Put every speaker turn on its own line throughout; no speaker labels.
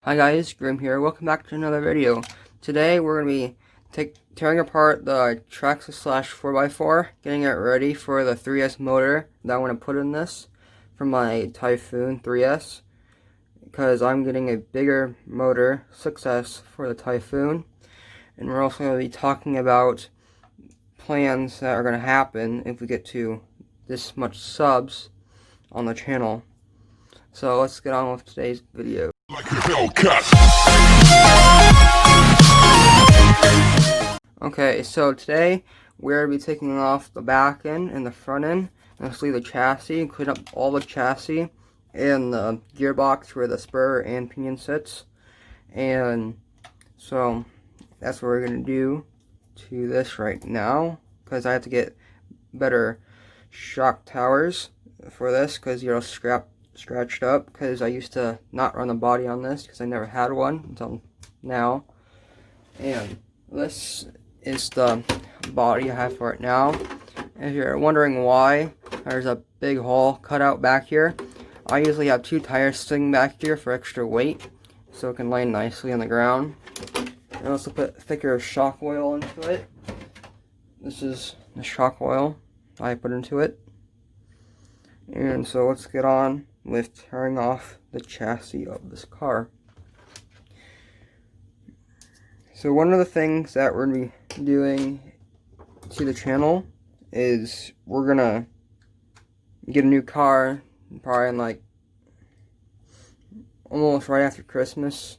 Hi guys, Grim here. Welcome back to another video. Today we're going to be tearing apart the traxxas slash 4x4, getting it ready for the 3S motor that I want to put in this for my Typhoon 3S, because I'm getting a bigger motor, 6S, for the Typhoon. And we're also going to be talking about plans that are going to happen if we get to this much subs on the channel. So let's get on with today's video. Okay, so today we're going to be taking off the back end and the front end, and let's leave the chassis, clean up all the chassis and the gearbox where the spur and pinion sits. And so that's what we're going to do to this right now, because I have to get better shock towers for this, because you're scratched up, because I used to not run the body on this because I never had one until now. And this is the body I have for it now. If you're wondering why there's a big hole cut out back here, I usually have two tires sitting back here for extra weight so it can lay nicely on the ground. I also put thicker shock oil into it. This is the shock oil I put into it. And so let's get on with tearing off the chassis of this car. So one of the things that we're going to be doing to the channel is we're going to get a new car probably in like almost right after Christmas,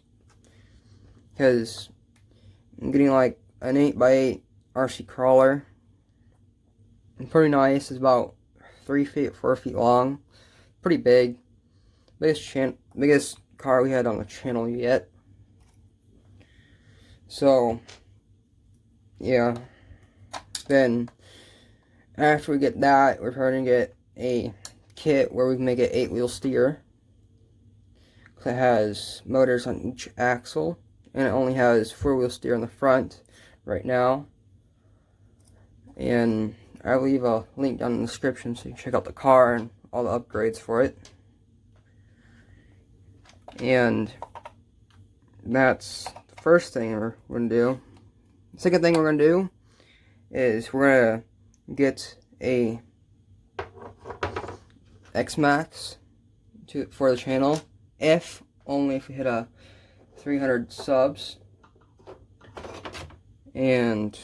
because I'm getting like an 8x8 RC crawler. It's pretty nice. It's about 3 feet, 4 feet long. Pretty big. Biggest car we had on the channel yet. So, yeah. Then, after we get that, we're trying to get a kit where we can make it 8-wheel steer. It has motors on each axle, and it only has 4-wheel steer on the front right now. And I'll leave a link down in the description so you can check out the car and all the upgrades for it. And that's the first thing we're going to do. The second thing we're going to do is we're going to get a X Maxx for the channel, only if we hit a 300 subs. And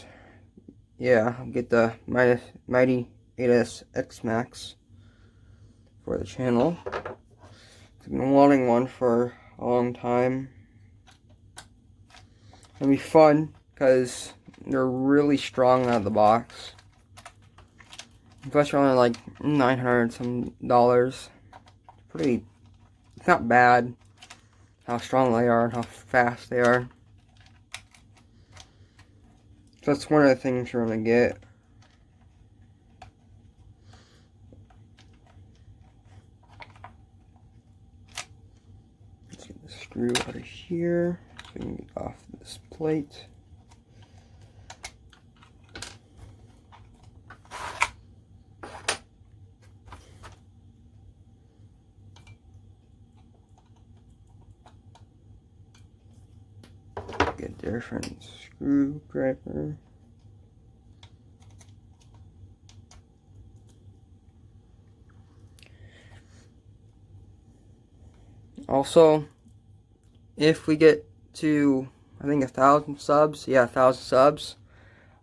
yeah, get the mighty 8S X Maxx for the channel. I've been wanting one for a long time. It'll be fun because they're really strong out of the box. Plus, they're only like $900 some. It's not bad how strong they are and how fast they are. So that's one of the things you're going to get. Let's get the screw out of here so we can get off this plate. Get a different screwdriver. Also, if we get to, I think, 1,000 subs, yeah, 1,000 subs,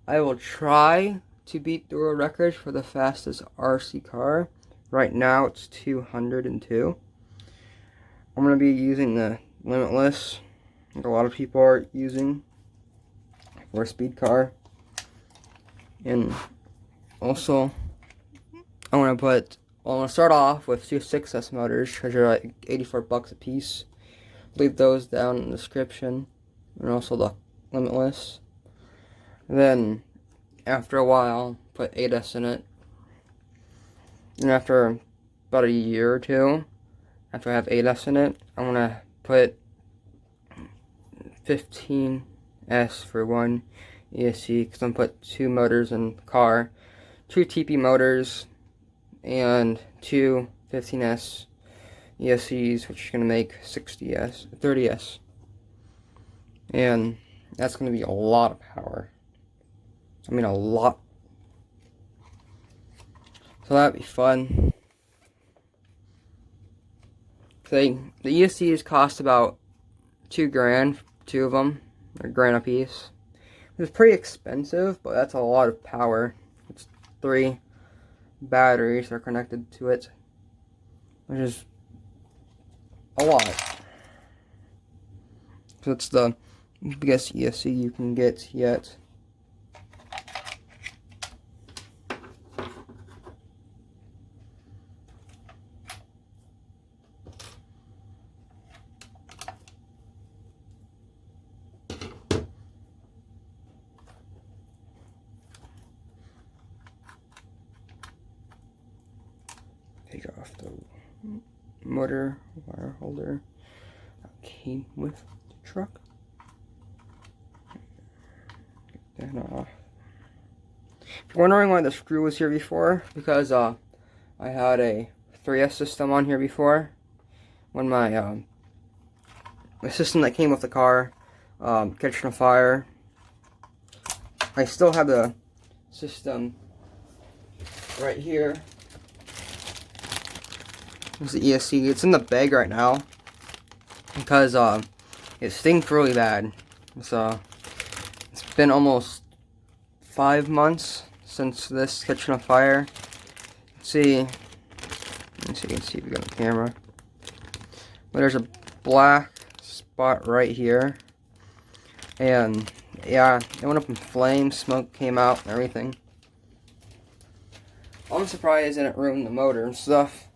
I will try to beat the world record for the fastest RC car. Right now, it's 202. I'm going to be using the limitless, like a lot of people are using for a speed car. And also, I'm going to start off with two 6S motors, because they're like $84 a piece. Leave those down in the description, and also the limitless. Then, after a while, put 8S in it. And after about a year or two, after I have 8S in it, I'm going to put 15S for one ESC, because I'm going to put two motors in the car. Two TP motors and two 15S ESCs, which is going to make 30S. And that's going to be a lot of power. I mean, a lot. So that'd be fun. The ESCs cost about $2,000, 2 of them, or $1,000 a piece. It's pretty expensive, but that's a lot of power. It's 3 batteries are connected to it, which is a lot. So it's the biggest ESC you can get yet. Take off the motor wire holder that came with the truck. Get that off. If you're wondering why the screw was here before, because I had a 3S system on here before when my the system that came with the car catching a fire. I still have the system right here. There's the ESC. It's in the bag right now because it stinks really bad. So it's been almost 5 months since this catching a fire. Let's see. Let me see. You can see if we got the camera. But there's a black spot right here, and yeah, it went up in flames. Smoke came out and everything. I'm surprised it didn't ruin the motor and stuff.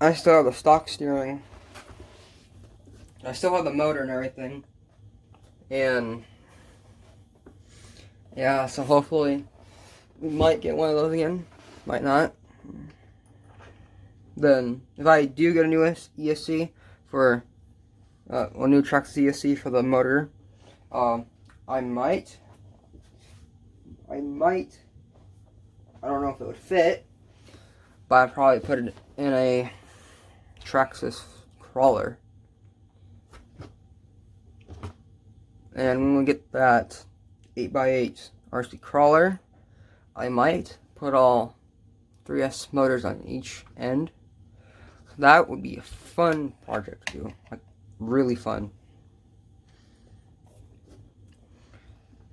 I still have the stock steering. I still have the motor and everything. And yeah, so hopefully we might get one of those again. Might not. Then if I do get a new ESC for a new traxxas ESC for the motor, I might. I don't know if it would fit, but I'd probably put it in a traxxas crawler. And when we get that 8x8 RC crawler, I might put all 3S motors on each end. That would be a fun project to do, like really fun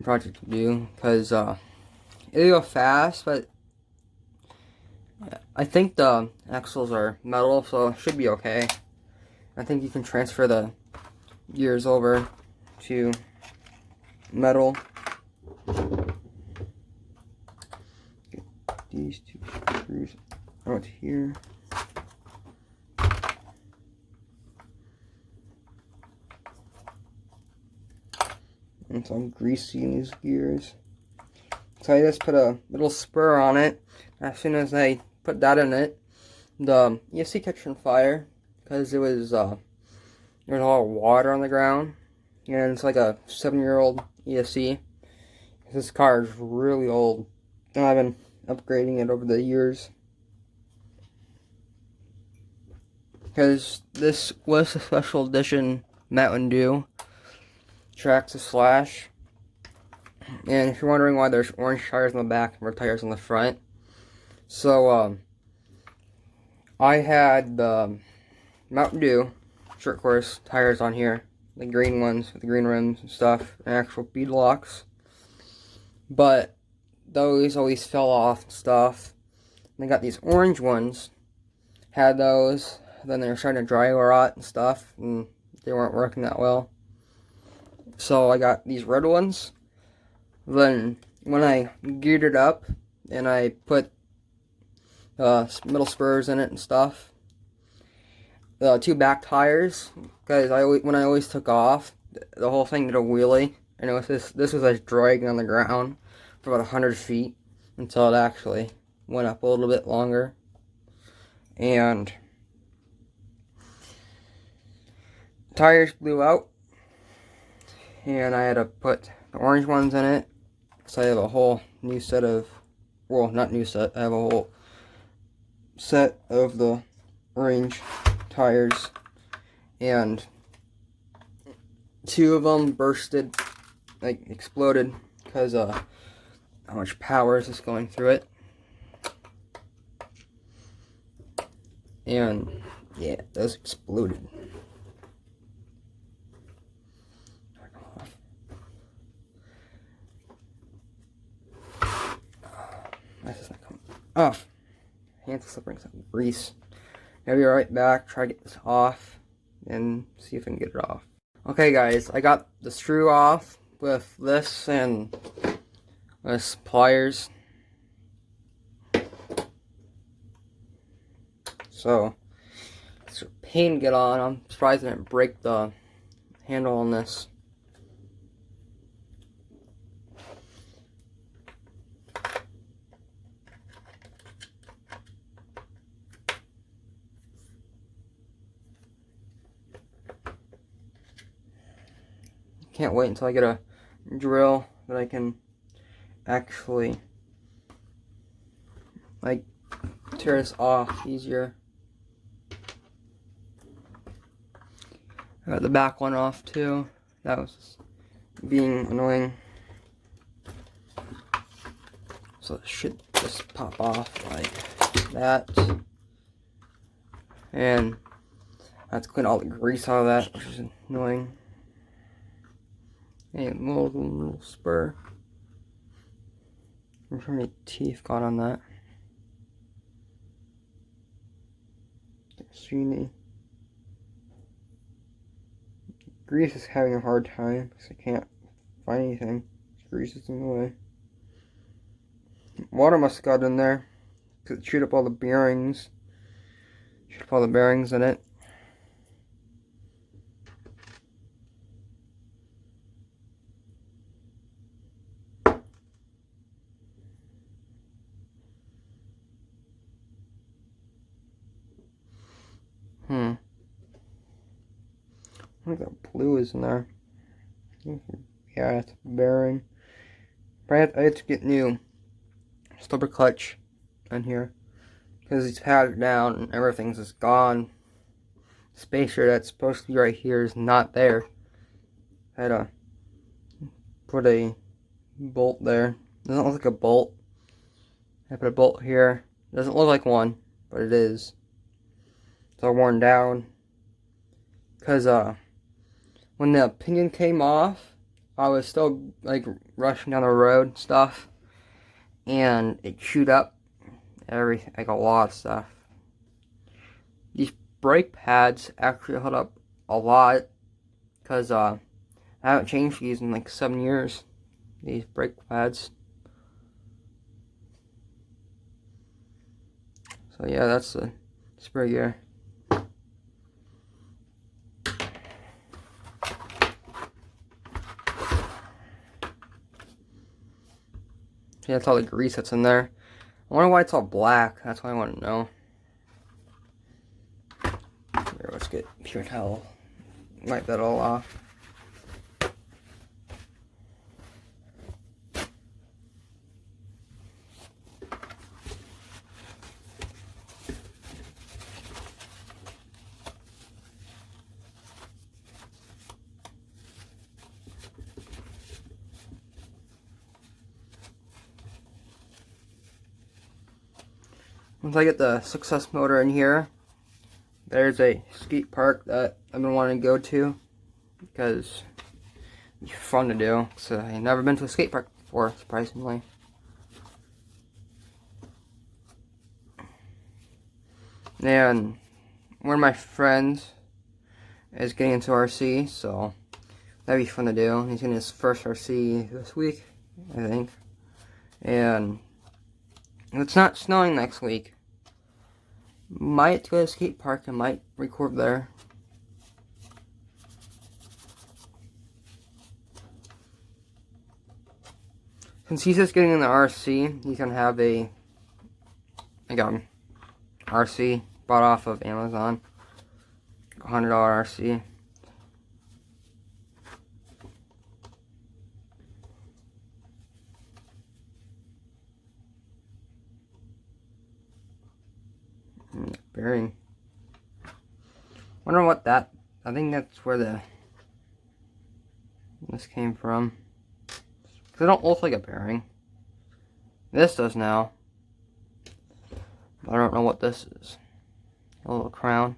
project to do, because it'll go fast, but I think the axles are metal, so it should be okay. I think you can transfer the gears over to metal. Get these 2 screws out here. And so I'm greasing these gears. So I just put a little spur on it. As soon as I put that in it, the ESC catching fire because there was a lot of water on the ground, and it's like a 7-year-old ESC. This car is really old, and I've been upgrading it over the years. Because this was a special edition Mountain Dew traxxas Slash. And if you're wondering why there's orange tires on the back and red tires on the front, so I had the Mountain Dew short course tires on here, the green ones with the green rims and stuff, and actual bead locks. But those always fell off and stuff. And I got these orange ones, had those, then they were starting to dry rot and stuff, and they weren't working that well. So I got these red ones. Then when I geared it up and I put middle spurs in it and stuff, the 2 back tires, because when I always took off, the whole thing did a wheelie, and it was this was like dragging on the ground for about 100 feet until it actually went up a little bit longer. And tires blew out, and I had to put the orange ones in it. So I have a whole new set of, well, not new set, I have a whole set of the orange tires, and two of them bursted, like exploded, because how much power is just going through it. And yeah, those exploded. That's just not coming off. Hands are slipping some grease. I'll be right back, try to get this off, and see if I can get it off. Okay guys, I got the screw off with this and with pliers. So, it's a pain to get on. I'm surprised I didn't break the handle on this. Can't wait until I get a drill that I can actually like tear this off easier. I got the back one off too. That was being annoying. So it should just pop off like that. And I have to clean all the grease out of that, which is annoying. A little spur. I'm sure my teeth got on that. Sweeney. Grease is having a hard time because I can't find anything. Grease is in the way. Water must have got in there because it chewed up all the bearings. Chewed up all the bearings in it. I think that blue is in there. Yeah, it's a bearing. But I have to get new stubber clutch in here because it's padded down and everything's just gone. The spacer that's supposed to be right here is not there. I had to put a bolt there. Doesn't look like a bolt. I put a bolt here. Doesn't look like one, but it is. It's all worn down. Because when the pinion came off, I was still like rushing down the road and stuff, and it chewed up everything, like a lot of stuff. These brake pads actually held up a lot because I haven't changed these in like 7 years. These brake pads. So yeah, that's the spray gear. Yeah, that's all the grease that's in there. I wonder why it's all black. That's what I want to know. Here, let's get a paper towel. Wipe that all off. Once I get the Success motor in here, there's a skate park that I've been wanting to go to because it's fun to do. So I've never been to a skate park before, surprisingly. And one of my friends is getting into RC, so that'd be fun to do. He's getting his first RC this week, I think. And it's not snowing next week. Might go to the skate park and might record there. Since he's just getting in the RC, he's gonna have a RC bought off of Amazon. $100 RC. Bearing. Wonder what that. I think that's where the this came from. Because it don't look like a bearing. This does now. But I don't know what this is. A little crown.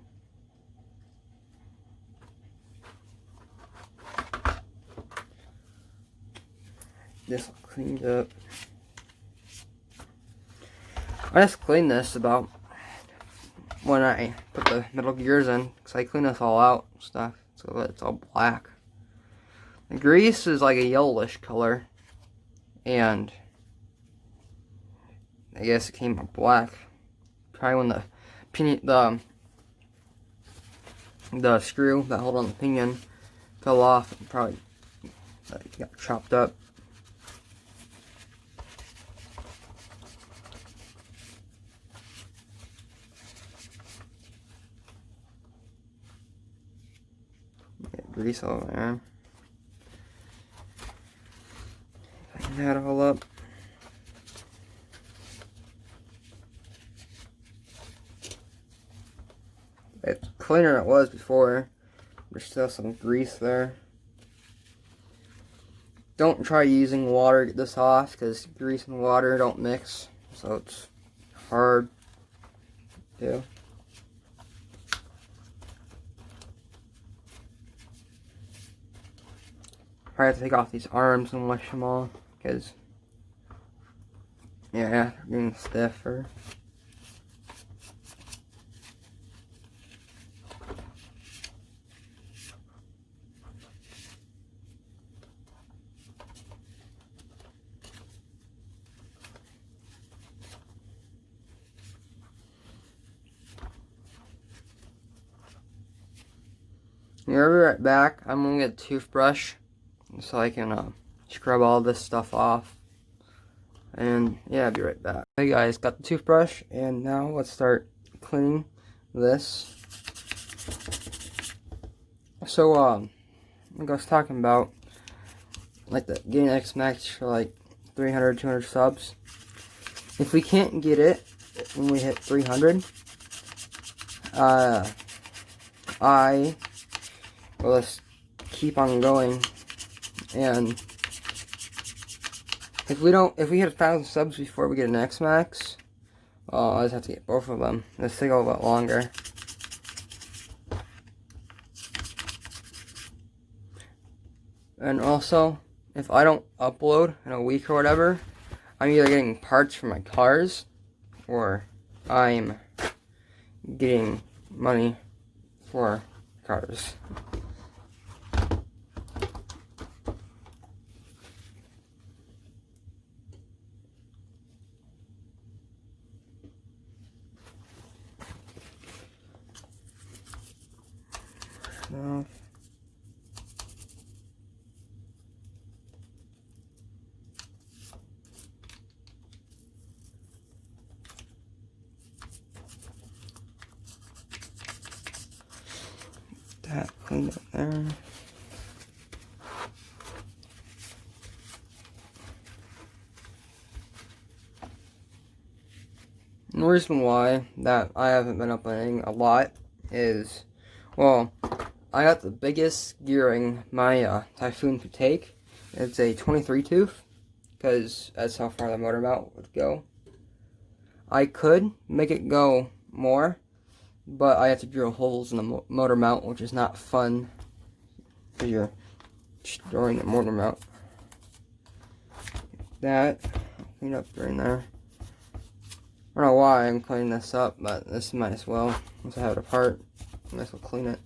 This cleaned up. I just cleaned this about when I put the metal gears in, because I cleaned this all out and stuff, so it's all black. The grease is like a yellowish color, and I guess it came out black. Probably when the screw that held on the pinion fell off, and probably got chopped up. Get grease all there. Clean that all up. It's cleaner than it was before. There's still some grease there. Don't try using water to get this off, because grease and water don't mix, so it's hard to do. I have to take off these arms and wash them all, because yeah, they're getting stiffer. We'll be right back. I'm gonna get a toothbrush so I can scrub all this stuff off. And yeah, I'll be right back. Hey guys, got the toothbrush, and now let's start cleaning this. So like I was talking about, like getting X Maxx for like 300, 200 subs. If we can't get it when we hit 300, I will just keep on going, and if we hit 1,000 subs before we get an X Maxx, well, I just have to get both of them. This take a little bit longer. And also, if I don't upload in a week or whatever, I'm either getting parts for my cars, or I'm getting money for cars. No. That cleaned up there. The reason why that I haven't been uploading a lot is, well, I got the biggest gearing my Typhoon could take. It's a 23 tooth, because that's how far the motor mount would go. I could make it go more, but I have to drill holes in the motor mount, which is not fun, because you're destroying the motor mount. That, clean up during there. I don't know why I'm cleaning this up, but this might as well. Once I have it apart, I might as well clean it.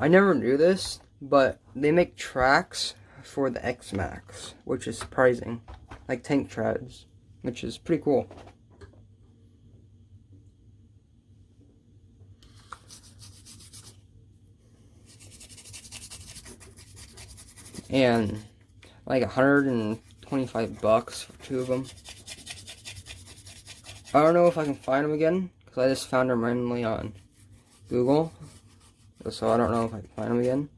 I never knew this, but they make tracks for the X Maxx, which is surprising. Like tank treads, which is pretty cool. And like $125 for 2 of them. I don't know if I can find them again, because I just found them randomly on Google. So I don't know if I can find them again.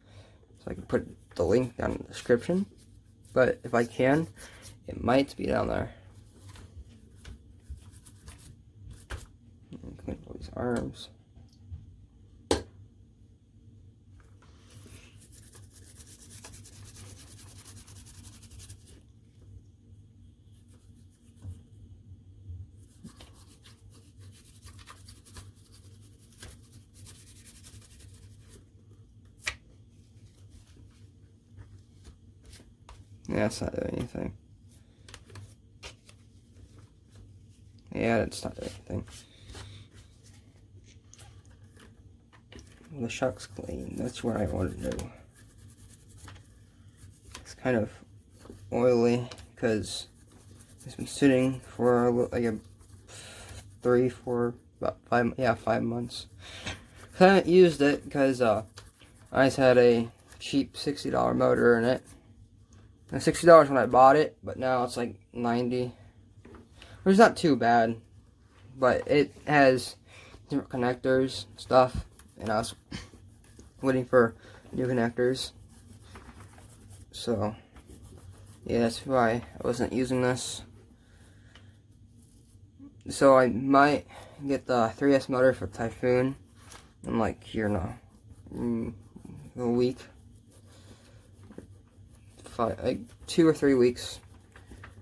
So I can put the link down in the description. But if I can, it might be down there. His arms. Yeah, it's not doing anything. Yeah, it's not doing anything. The shuck's clean. That's what I want to do. It's kind of oily because it's been sitting for like a 5 months. I haven't used it because I just had a cheap $60 motor in it. And $60 when I bought it, but now it's like $90. Which is not too bad, but it has different connectors stuff, and I was waiting for new connectors. So yeah, that's why I wasn't using this. So I might get the 3S motor for Typhoon in like here now, a week, like 2 or 3 weeks,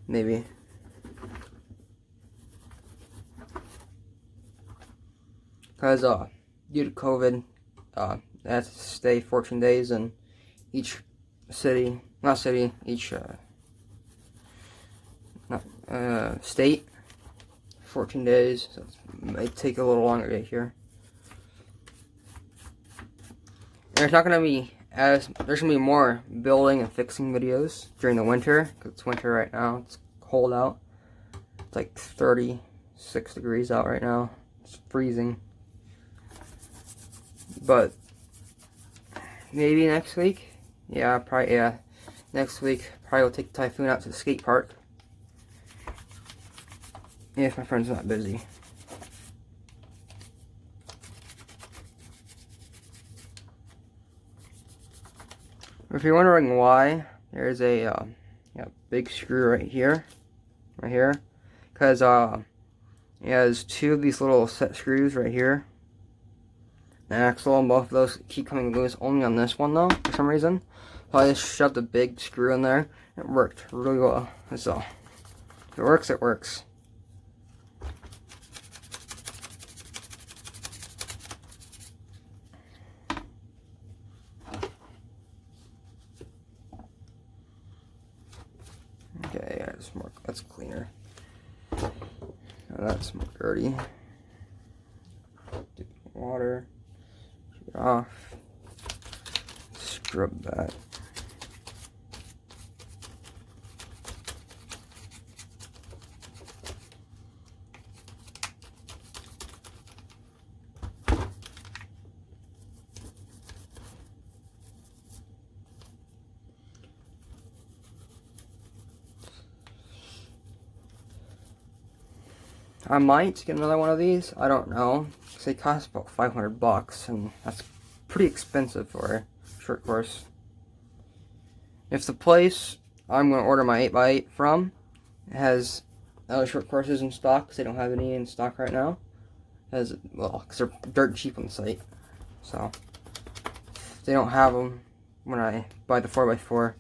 maybe. Because due to COVID, I had to stay 14 days in each city, each state, 14 days, so it might take a little longer to get here. And there's not going to be there's going to be more building and fixing videos during the winter, because it's winter right now, it's cold out. It's like 36 degrees out right now, it's freezing. But maybe next week, next week probably will take Typhoon out to the skate park. If my friend's not busy. If you're wondering why, there's a big screw right here, because it has 2 of these little set screws right here. The axle, and both of those keep coming loose only on this one though, for some reason. So I just shoved a big screw in there. It worked really well. So if it works, it works. Okay, yeah, that's cleaner. Now that's more dirty. Dip water. Take it off. Scrub that. I might get another one of these. I don't know. Because they cost about $500, and that's pretty expensive for a short course. If the place I'm going to order my 8x8 from has other short courses in stock, because they don't have any in stock right now, because they're dirt cheap on the site. So, if they don't have them when I buy the 4x4,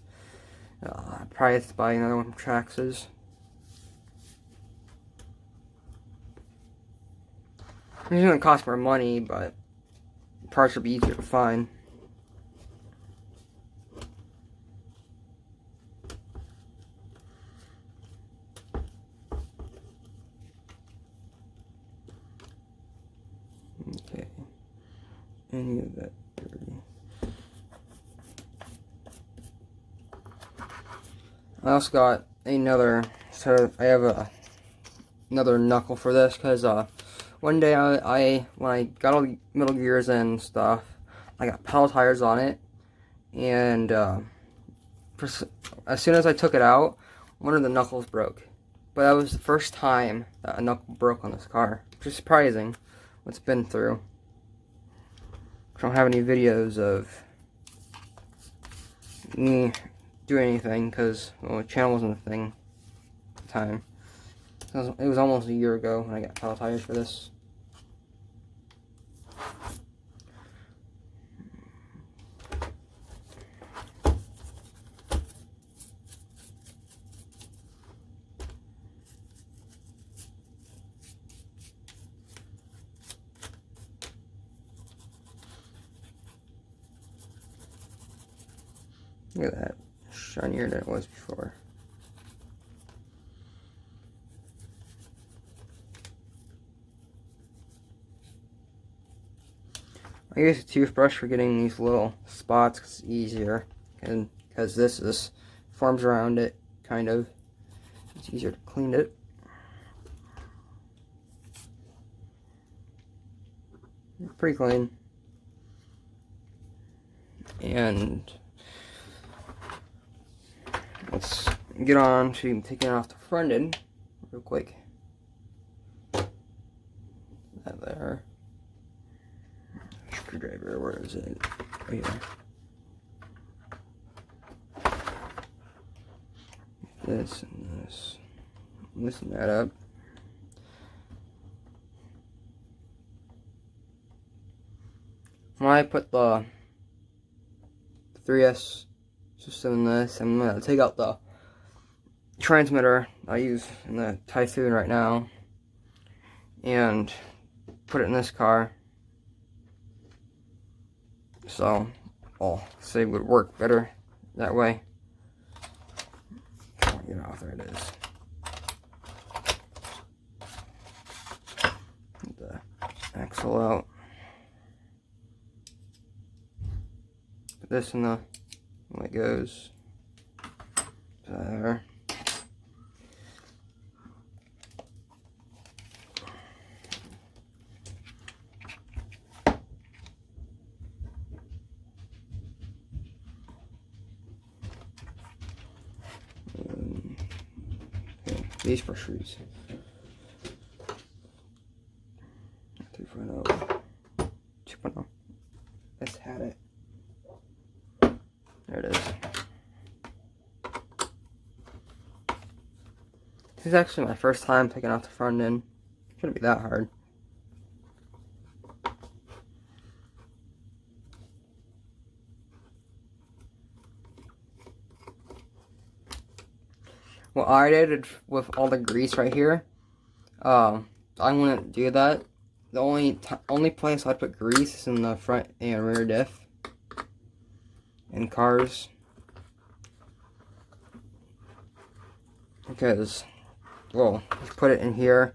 I probably have to buy another one from Traxxas. It's going to cost more money, but parts will be easier to find. Okay. Any of that dirty. I also got another, so I have another knuckle for this, because one day when I got all the middle gears and stuff, I got pedal tires on it, and as soon as I took it out, one of the knuckles broke. But that was the first time that a knuckle broke on this car, which is surprising what it's been through. I don't have any videos of me doing anything, because the channel wasn't a thing at the time. It was almost a year ago when I got pedal tires for this. Look at that, shinier than it was before. I use a toothbrush for getting these little spots 'cause it's easier, and because this forms around it, kind of. It's easier to clean it. Pretty clean. And let's get on to taking off the front end real quick. That there. Screwdriver, where is it? Right here. This and this. Loosen that up. When I put the 3S system in this, I'm going to take out the transmitter I use in the Typhoon right now and put it in this car. So I'll say it would work better that way. Get it off, there it is. Get the axle out. Put this in the way it goes. There. These for shoes. 3.0. 2.0. This had it. There it is. This is actually my first time taking off the front end. It shouldn't be that hard. What I did with all the grease right here, I wouldn't do that. The only place I'd put grease is in the front and rear diff in cars, because, well, just put it in here.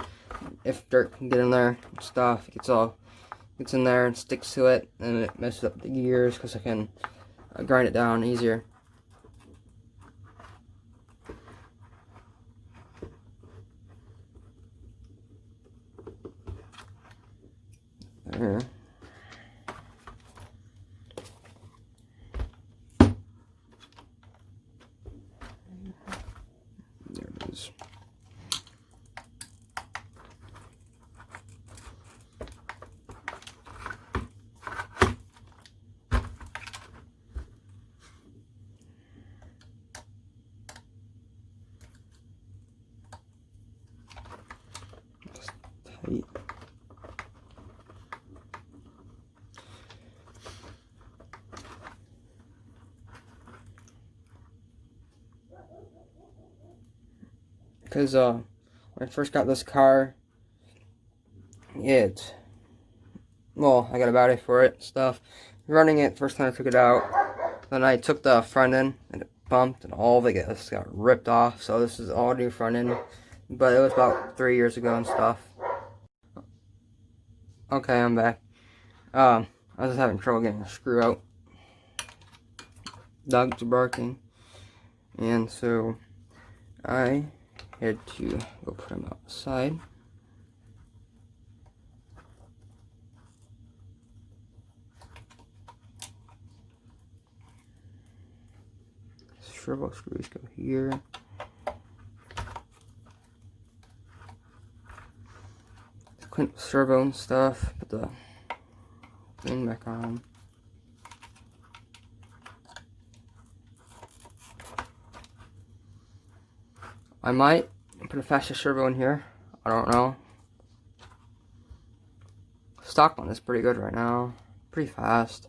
If dirt can get in there and stuff, gets in there and sticks to it, and it messes up the gears because I can grind it down easier. There. There it is. Just tight. Because when I first got this car, well, I got a battery for it and stuff. Running it first time I took it out, then I took the front end and it bumped and all of it just got ripped off. So this is all new front end, but it was about 3 years ago and stuff. Okay, I'm back. I was just having trouble getting a screw out. Dogs are barking, and so I had to go put them outside. Servo screws go here. Clean up the servo and stuff. Put the thing back on. I might put a faster servo in here. I don't know. Stock one is pretty good right now. Pretty fast.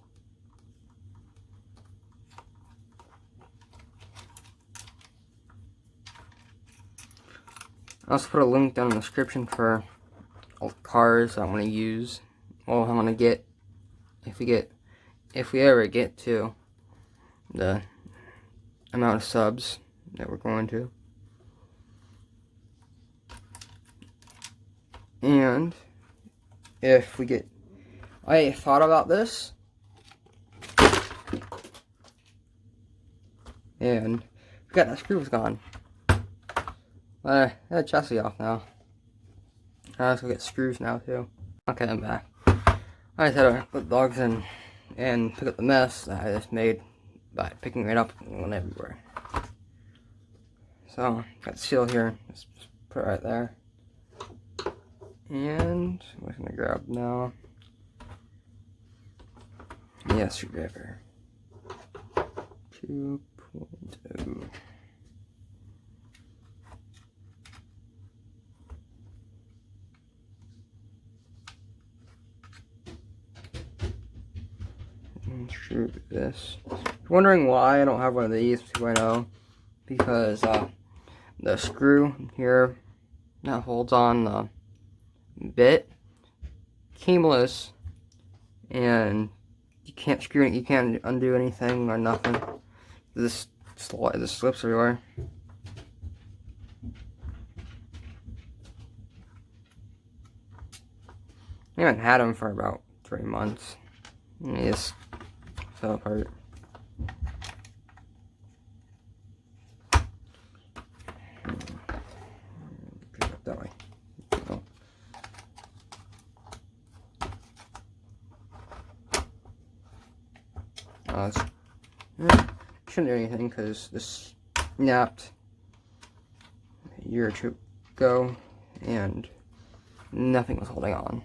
I'll also put a link down in the description for all the cars I want to use. Well, I want to get, if we ever get to the amount of subs that we're going to. And if we get, I thought about this, and we got that screw was gone. That chassis off now. I also get screws now too. Okay, I'm back. I just had to put the dogs in and pick up the mess that I just made by picking it up and went everywhere. So, got the seal here. Just put it right there. And we're gonna grab now. Yeah, screwdriver. 2.0. Screw this. If you're wondering why I don't have one of these 2.0, because the screw here that holds on the bit came loose, and you can't screw it. You can't undo anything or nothing. This slips everywhere. I haven't had them for about 3 months. And they just fell apart. Pick it up that way. Oh. Shouldn't do anything because this snapped a year or two ago and nothing was holding on.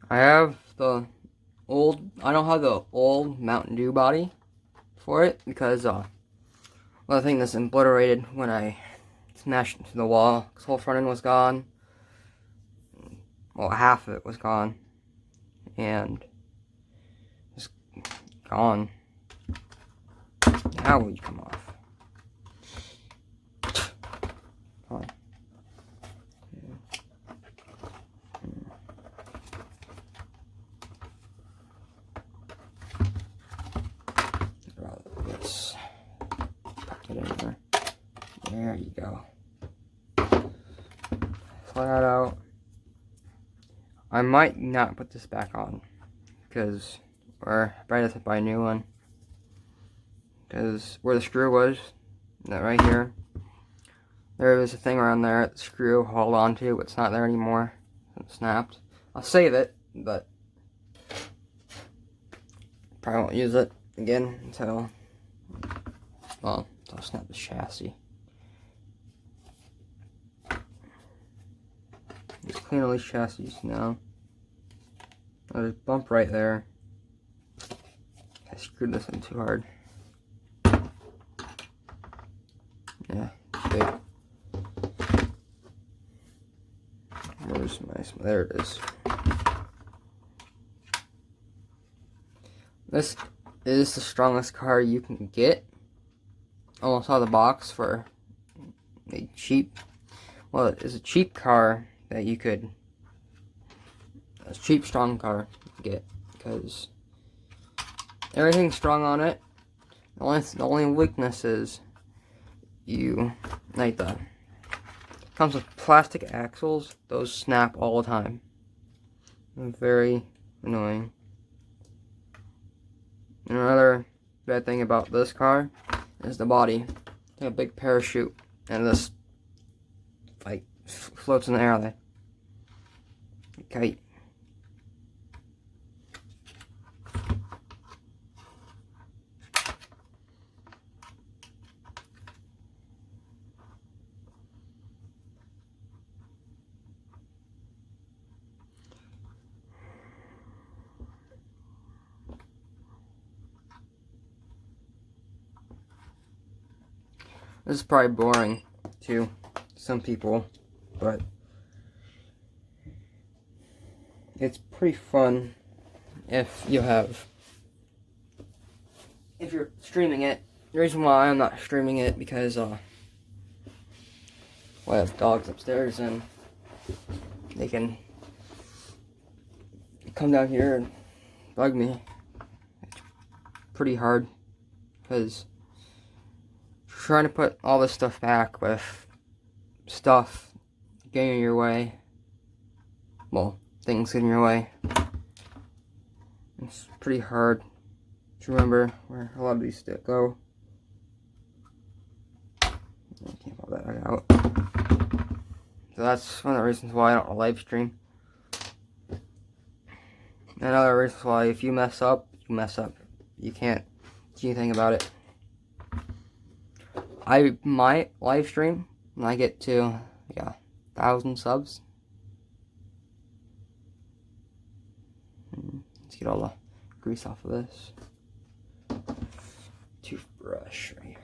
I have the old, I don't have the old Mountain Dew body for it because the thing that's obliterated when I smashed into the wall, because the whole front end was gone. Well, half of it was gone. And just gone. How would you come off? Come on. This. Put it in there. There you go. Fly that out. I might not put this back on because, or I probably have to buy a new one because where the screw was, that right here, there was a thing around there that the screw held on to, but it's not there anymore. It snapped. I'll save it, but probably won't use it again until, well, I'll snap the chassis. Just clean all these chassis now. There's a bump right there. I screwed this in too hard. Yeah, big. Where's my, there it is. This is the strongest car you can get. Almost out of the box for a cheap, well, it's a cheap car that you could, a cheap strong car you can get, because everything's strong on it. The only weakness is you, like the, comes with plastic axles, those snap all the time. Very annoying. And another bad thing about this car is the body. It's like a big parachute, and this like floats in the air like a kite. This is probably boring to some people, but it's pretty fun if you're streaming it. The reason why I'm not streaming it because Well, I have dogs upstairs, and they can come down here and bug me. It's pretty hard, because trying to put all this stuff back with stuff getting in your way. Well, things getting in your way. It's pretty hard to remember where a lot of these go. I can't pop that out. So that's one of the reasons why I don't live stream. Another reason why if you mess up, you mess up. You can't do anything about it. I might live stream when I get to 1,000 subs. Let's get all the grease off of this. Toothbrush right here.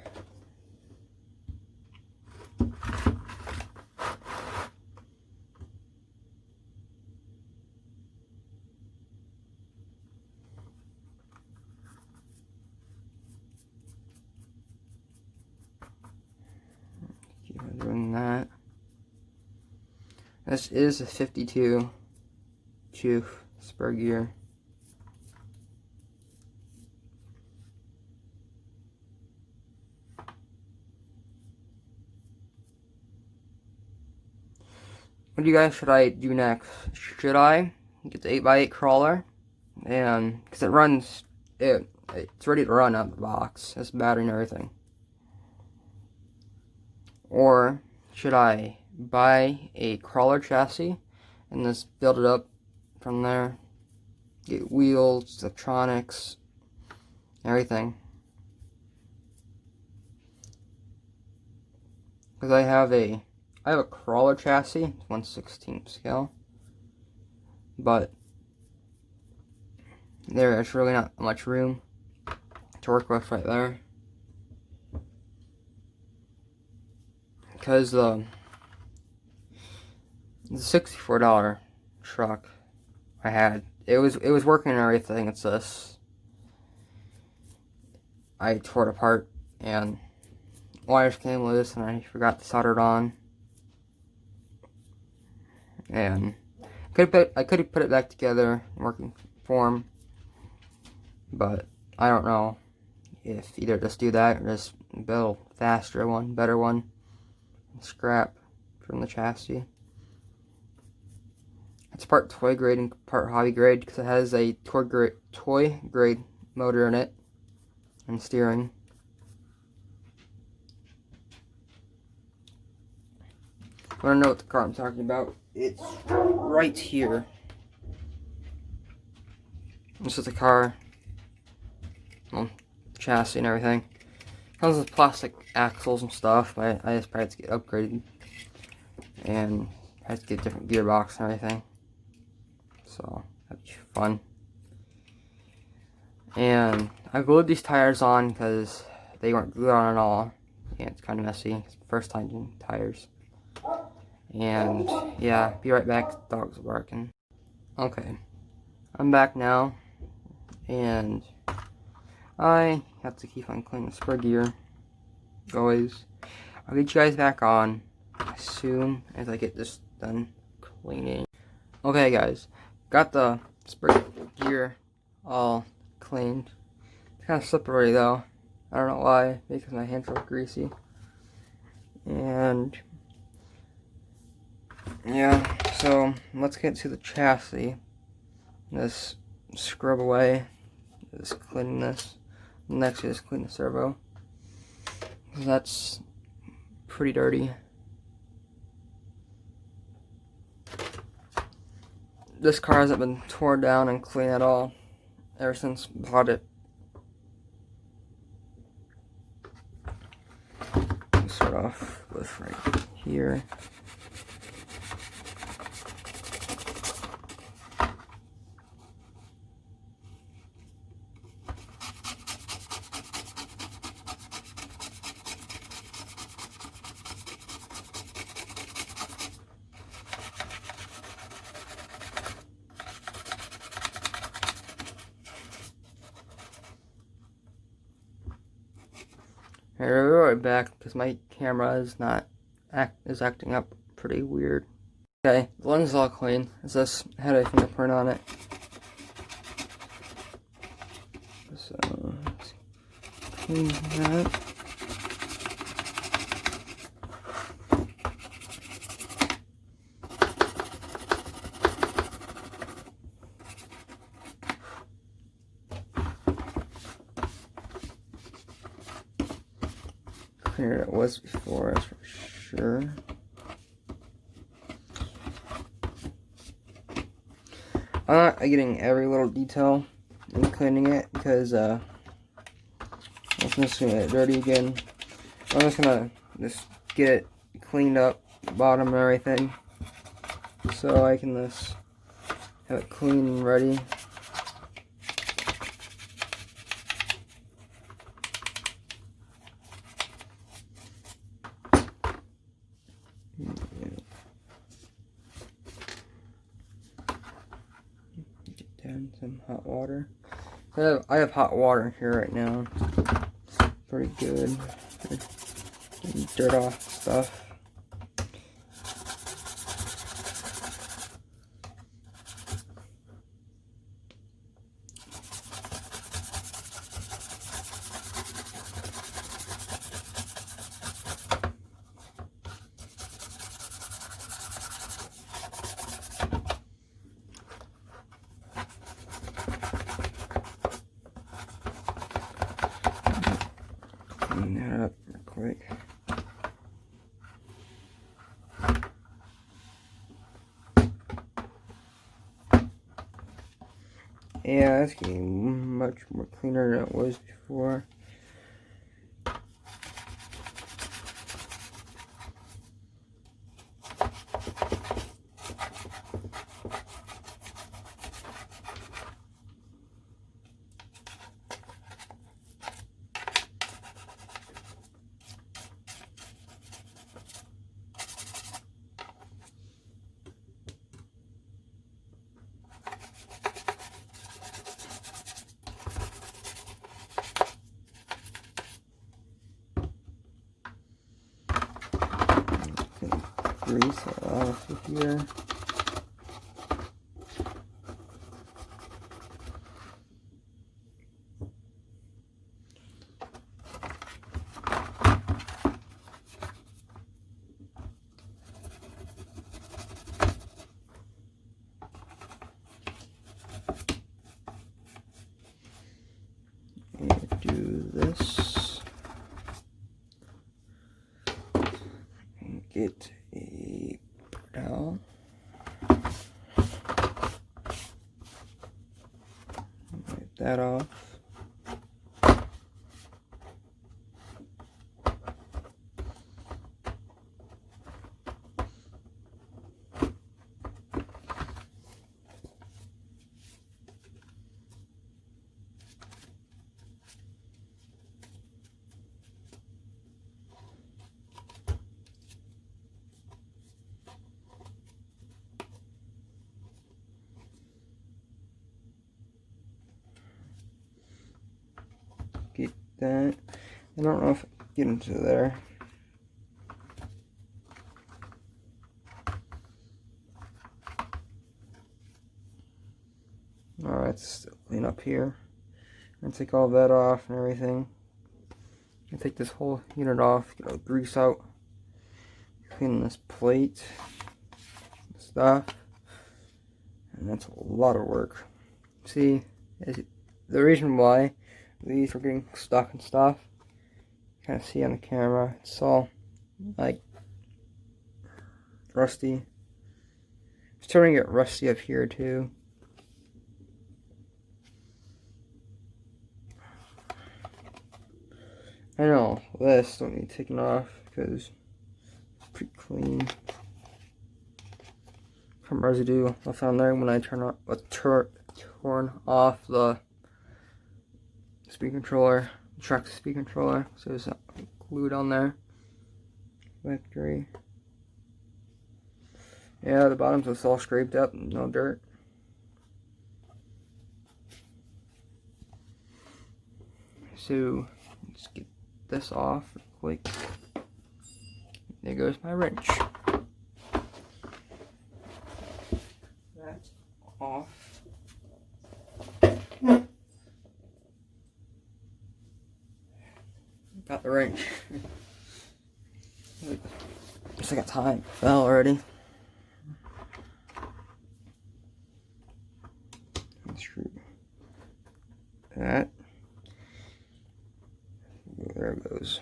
Keep on doing that. This is a 52 tooth spur gear. What do you guys should I do next? Should I get the 8x8 crawler? And because it runs, it's ready to run out of the box. It's battery and everything. Or should I buy a crawler chassis and just build it up from there? Get wheels, electronics, everything. Because I have a crawler chassis, 1/16 scale, but there's really not much room to work with right there. Because the $64 truck I had, it was working and everything. It's this. I tore it apart and wires came loose and I forgot to solder it on. And I could have put it back together in working form, but I don't know if either just do that or just build a faster one, better one, scrap from the chassis. It's part toy grade and part hobby grade because it has a toy grade motor in it and steering. Want to know what the car I'm talking about? It's right here. This is the car, well, chassis and everything. Comes with plastic axles and stuff, but I just probably have to get upgraded and I have to get a different gearbox and everything. So that'd be fun. And I glued these tires on because they weren't glued on at all. And it's kind of messy. It's the first time doing tires. And yeah, be right back. Dogs are barking. Okay, I'm back now, and I have to keep on cleaning the spur gear. Always. I'll get you guys back on as soon as I get this done cleaning. Okay, guys, got the spur gear all cleaned. It's kind of slippery though. I don't know why. Maybe because my hands are greasy. And yeah, so let's get to the chassis. Just scrub away. Just cleaning this. Next, just clean the servo. That's pretty dirty. This car hasn't been torn down and clean at all ever since bought it. Start off with right here. Alright, we're right back because my camera is not is acting up pretty weird. Okay, the lens is all clean. It just had a fingerprint on it. So let's clean that. Cleaner than it was before, that's for sure. I'm not getting every little detail in cleaning it because I'm just gonna get it dirty again. I'm just gonna get it cleaned up, bottom and everything, so I can just have it clean and ready. Get down some hot water. I have hot water in here right now. Pretty good. Getting dirt off stuff. Clean that up real quick. Yeah, that's getting much more cleaner than it was before. Grease it off of here. And do this. And get a towel. Wipe that off. Get that. I don't know if I can get into there. Alright, still clean up here. And take all that off and everything. And take this whole unit off, get all the grease out. Clean this plate. Stuff. And that's a lot of work. See, the reason why these were getting stuck and stuff, you kind of see on the camera, it's all like rusty. It's starting to get rusty up here too. I know this don't need taken off because it's pretty clean. Some residue left on there when I turn off the speed controller, traxxas speed controller. So there's glued on there. Victory. Yeah, the bottom's just all scraped up, no dirt. So let's get this off real quick. there goes my wrench. That's off. Got the wrench. Looks like a time fell already. Screw that. There it goes.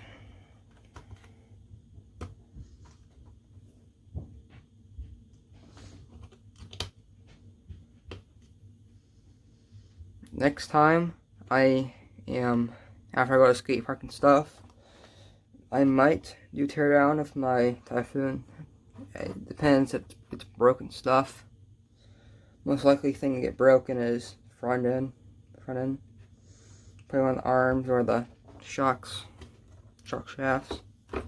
Next time after I go to skate park and stuff, I might do tear down of my Typhoon. It depends if it's broken stuff. Most likely thing to get broken is front end. Probably on the arms or the shock shafts. How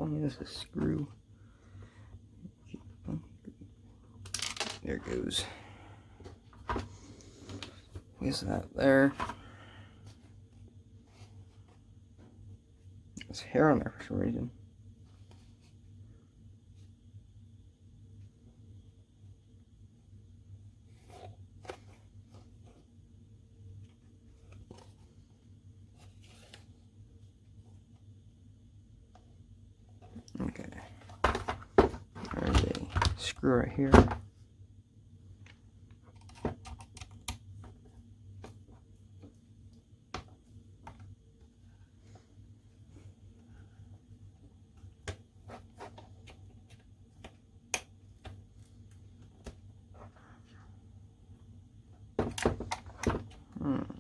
long is this screw? There it goes. Is that there? There's hair on there for some reason. Okay. There's a screw right here.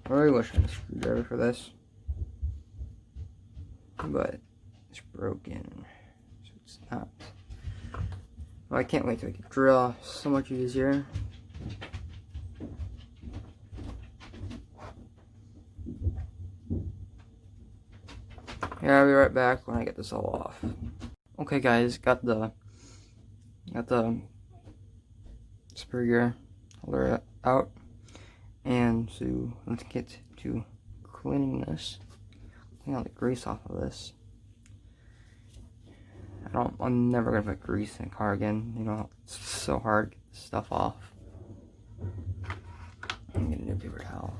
I really wish I had a screwdriver for this, but it's broken, so it's not. Well, I can't wait to make a drill so much easier. Yeah, I'll be right back when I get this all off. Okay, guys, got the spur gear holder out. And so let's get to cleaning this. Clean all the grease off of this. I'm never gonna put grease in a car again. You know, it's so hard to get this stuff off. I'm gonna get a new paper towel.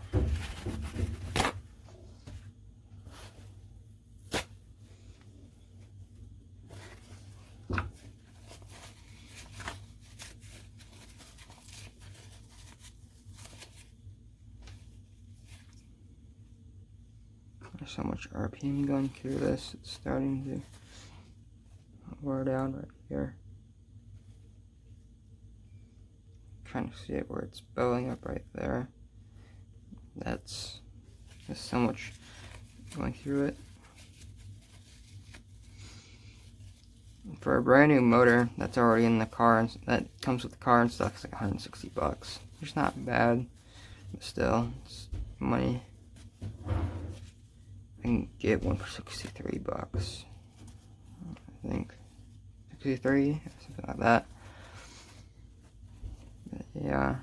There's so much RPM going through this, it's starting to wear down right here. Trying to see it where it's bowing up right there. There's so much going through it. For a brand new motor that's already in the car, and that comes with the car and stuff, it's like $160. It's not bad, but still, it's money. I can get one for $63, I think. 63, something like that. But yeah.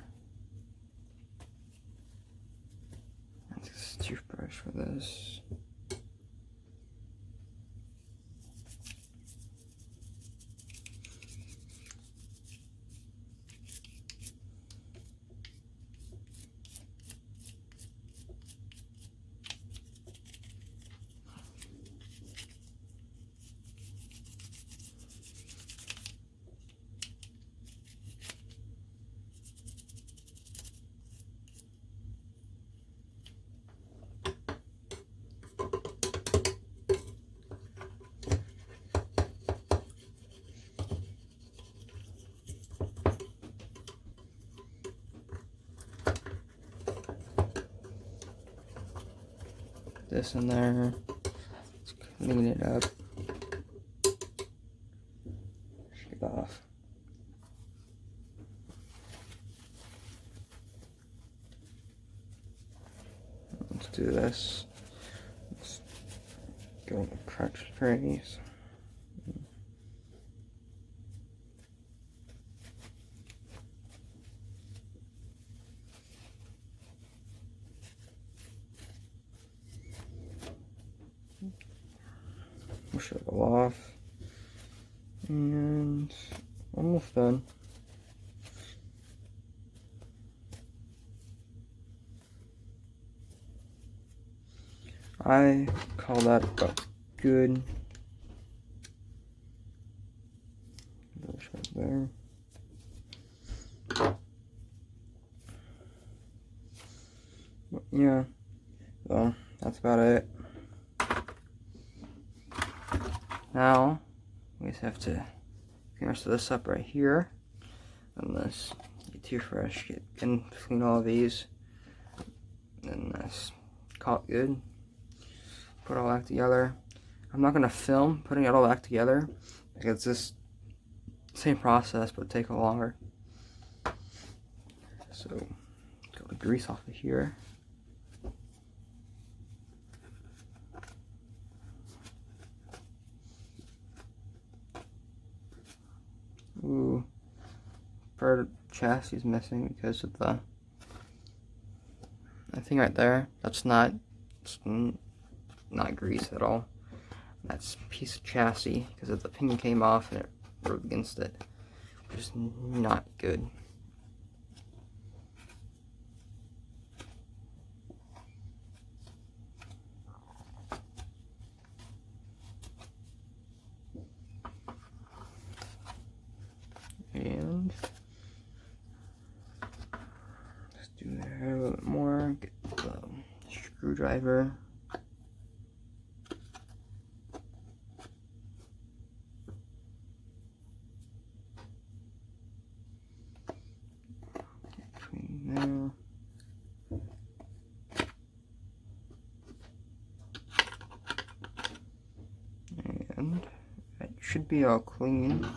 That's a toothbrush for this. This in there. Let's clean it up. Shake it off. Let's do this. Let's go in the crunch trays. should go off. And almost done. I call that about good. Those right there. But yeah, so that's about it. Now we just have to clean the rest of this up right here. And this get toothbrush, and clean all of these. And that's call it good. Put it all back together. I'm not gonna film putting it all back together because it's this same process but take a longer. So get the grease off of here. Ooh, part of the chassis is missing because of the thing right there. That's not grease at all. That's a piece of chassis because of the pinion came off and it rubbed against it, which is not good. And let's do that a little bit more. Get the screwdriver. Between there. And it should be all clean.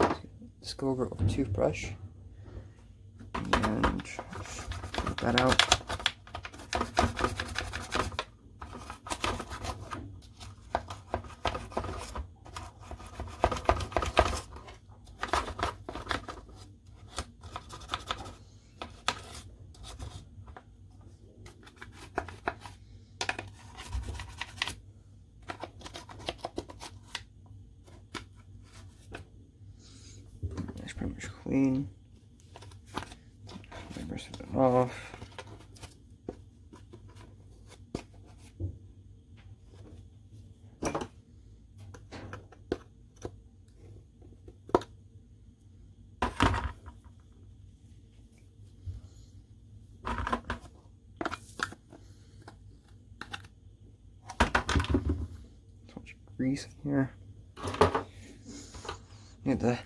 Let's go over it with a toothbrush and get that out. That's pretty much clean. The rest of it off. So much grease in here. Get the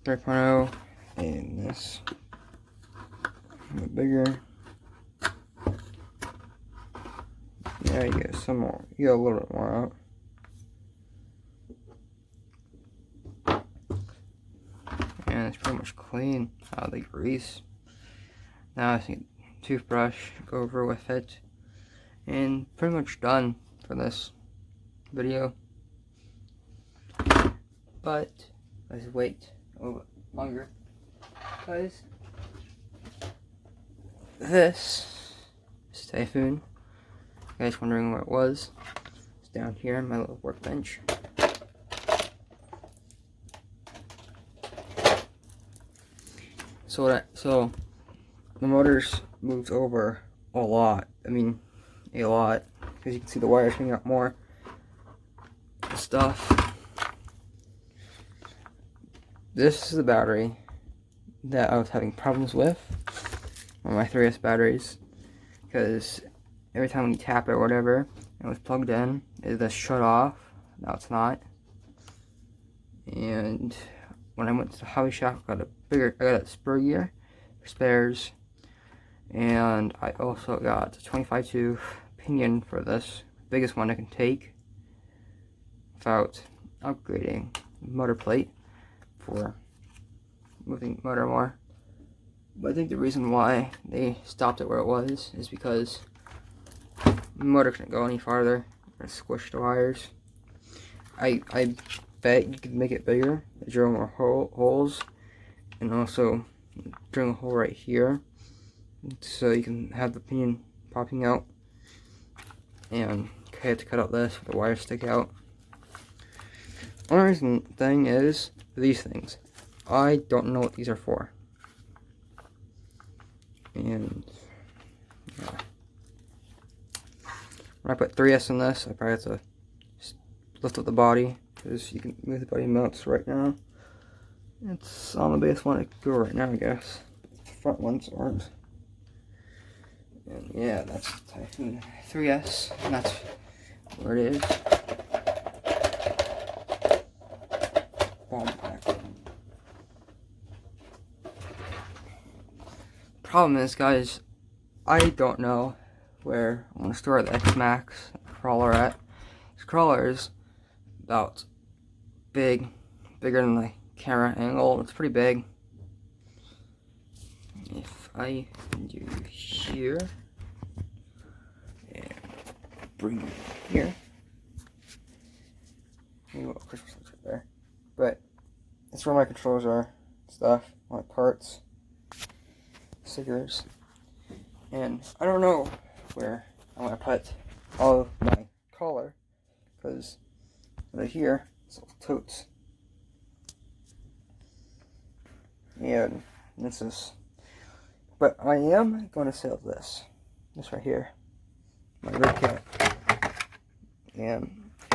3.0 and this a bit bigger. Yeah, you get some more. You get a little bit more out. And it's pretty much clean out of the grease. Now I think toothbrush, go over with it, and pretty much done for this video. But let's wait a little bit longer because this is Typhoon. You guys wondering where it was? It's down here on my little workbench. So the motors moved over a lot. I mean, a lot, because you can see the wires hanging out more stuff. This is the battery that I was having problems with on my 3S batteries, because every time you tap it or whatever, it was plugged in, it just shut off. Now it's not. And when I went to the hobby shop, I got a spur gear for spares, and I also got a 25 tooth pinion for this, biggest one I can take without upgrading the motor plate for moving motor more. But I think the reason why they stopped it where it was is because the motor couldn't go any farther and squish the wires. I bet you could make it bigger, drill more holes, and also drill a hole right here so you can have the pinion popping out, and I had to cut out this where the wires stick out. Only reason thing is these things. I don't know what these are for. And yeah. When I put 3S in this, I probably have to lift up the body, because you can move the body mounts right now. It's on the base one to go right now, I guess. The front ones aren't. And yeah, that's Typhoon 3S, and that's where it is. Problem is, guys, I don't know where I want to store the X Maxx crawler at. This crawler is about bigger than the camera angle. It's pretty big. If I do here and bring it here, Christmas lights right there. But that's where my controllers are, stuff, my parts, stickers, and I don't know where I want to put all of my collar, because right here it's all totes, and this is. But I am going to sell this right here, my red cap,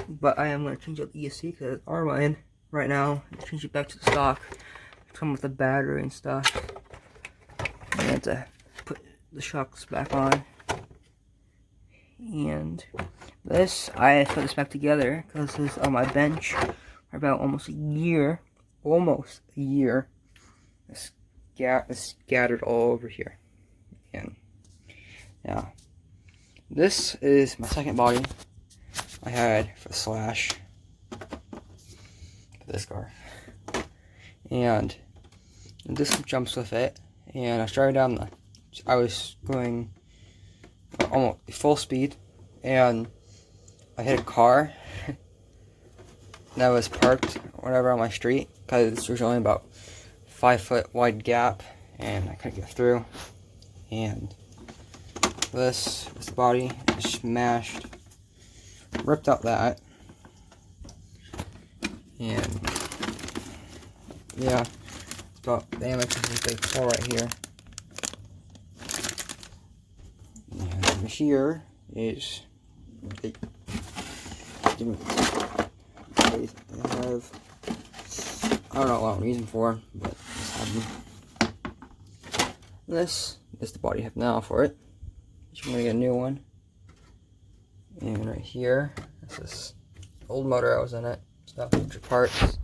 but I am going to change out the ESC because it's mine right now. Change it back to the stock. Come with the battery and stuff. I have to put the shocks back on. And this, I put this back together because this is on my bench for about almost a year. It's scattered all over here. And yeah, this is my second body I had for the Slash, for this car, and this jumps with it. And I started down I was going almost full speed, and I hit a car that was parked or whatever on my street, because there's only about 5 foot wide gap and I couldn't get through, and this was the body, smashed, ripped out that, and yeah, it's about damage. This is a big hole right here, and here is they have, I don't know what I'm using for, but this is the body I have now for it. I'm gonna get a new one. And right here, this is old motor I was in it. Stuff, extra parts,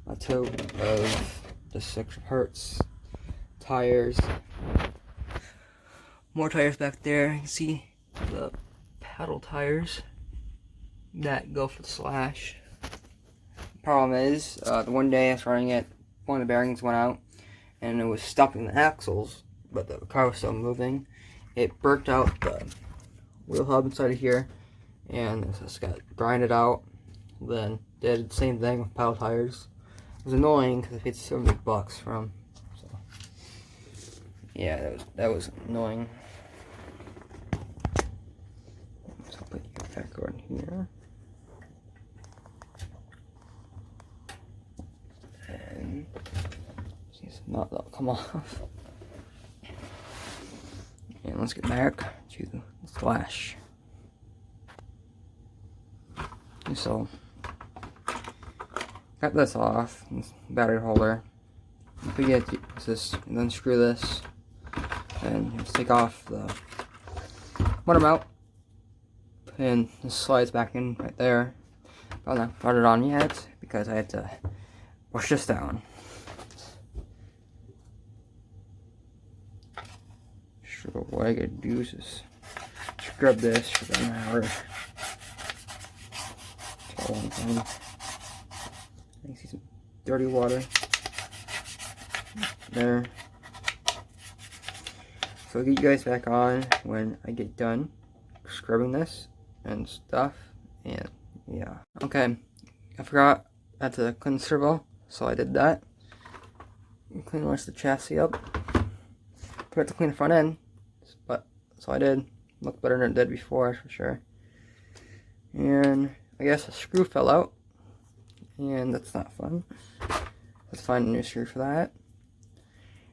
a tube of just extra parts, tires, more tires back there. You can see the paddle tires that go for the Slash. Problem is, the one day I was running it, one of the bearings went out and it was stopping the axles, but the car was still moving. It burnt out the wheel hub inside of here, and it just got grinded out. Then did the same thing with paddle tires. It was annoying because I paid so many bucks for them. So yeah, that was annoying. So I'll put you back on here. And see this knot that'll come off. And let's get back to the Slash. So got this off, this battery holder. If we get this, and then screw this, and just take off the motor mount, and this slides back in right there. But I'm not brought it on yet because I had to wash this down. So what I gotta do is just scrub this for an hour. It's a long time. I can see some dirty water there. So I'll get you guys back on when I get done scrubbing this and stuff. And yeah, okay. I forgot I had to clean the servo, so I did that. Clean the rest of the chassis up. Forgot to clean the front end, but so I did. Looked better than it did before, for sure. And I guess a screw fell out, and that's not fun. Let's find a new screw for that.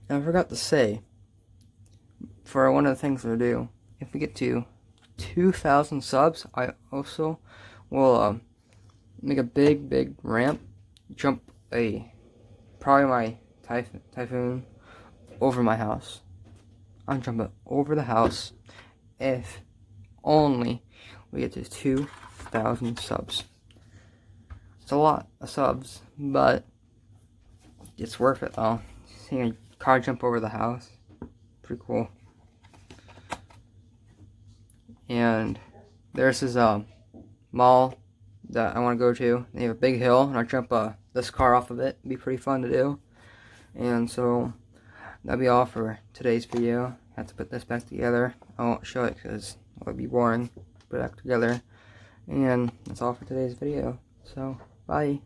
And I forgot to say, for one of the things we'll do, if we get to 2,000 subs, I also will make a big ramp, jump probably my Typhoon over my house. I'm jumping over the house if only we get to 2,000 subs. It's a lot of subs, but it's worth it though. Seeing a car jump over the house, pretty cool. And there's this mall that I want to go to. They have a big hill, and I'll jump this car off of it. It'd be pretty fun to do. And so that'll be all for today's video. I have to put this back together. I won't show it because it would be boring. Put it back together. And that's all for today's video. So, bye.